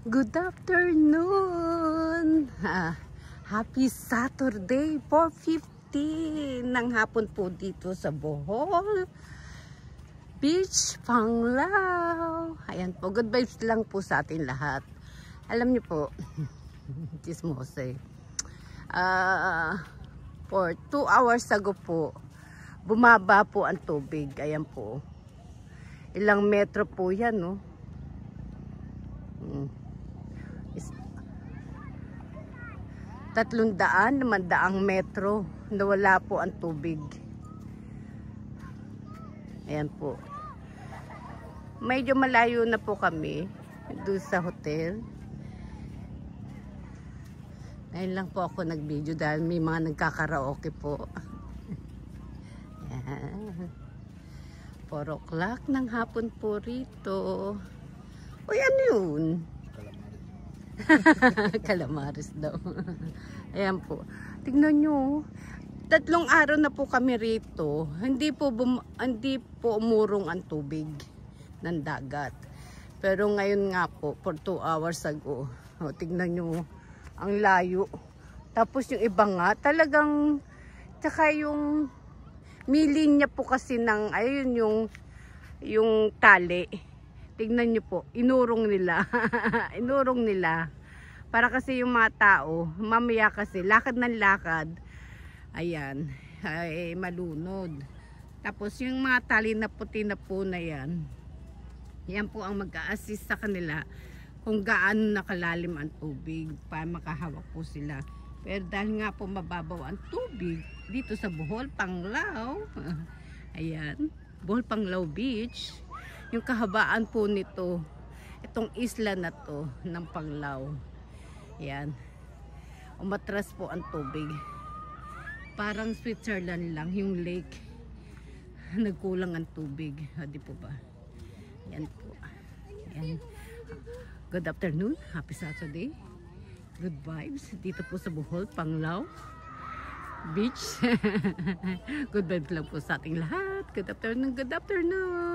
Good afternoon! Happy Saturday, 4:15 ng hapon po dito sa Bohol Beach, Panglao. Ayan po, good vibes lang po sa atin lahat. Alam niyo po, chismose. For 2 hours ago po, bumaba po ang tubig. Ayan po. Ilang metro po yan, no? 300 metro nawala po ang tubig. Ayan po. Medyo malayo na po kami doon sa hotel. Ngayon lang po ako nag-video dahil may mga nagkakaraoke po. Ayan. 4 o'clock ng hapon po rito. Uy, ano yun? Calamares daw. Ayan po. Tignan nyo. 3 araw na po kami rito. Hindi po umurong ang tubig ng dagat. Pero ngayon nga po, for 2 hours ago. O, tignan nyo. Ang layo. Tapos yung iba nga, talagang, tsaka yung linya po kasi ng, ayun yung tali. Tignan nyo po, inurong nila. Inurong nila. Para kasi yung mga tao, mamaya kasi, lakad ng lakad, ayan, ay malunod. Tapos yung mga tali na puti na po na yan, yan po ang mag-a-assist sa kanila kung gaano nakalalim ang tubig para makahawak po sila. Pero dahil nga po mababaw ang tubig dito sa Bohol, Panglao, ayan, Bohol, Panglao Beach, yung kahabaan po nito, itong isla na to ng Panglao. Yan. Umatras po ang tubig. Parang Switzerland lang yung lake. Nagkulang ang tubig. Di po ba? Yan po. Yan. Good afternoon. Happy Saturday. Good vibes. Dito po sa Bohol, Panglao Beach. Good vibes lang po sa ating lahat. Good afternoon. Good afternoon.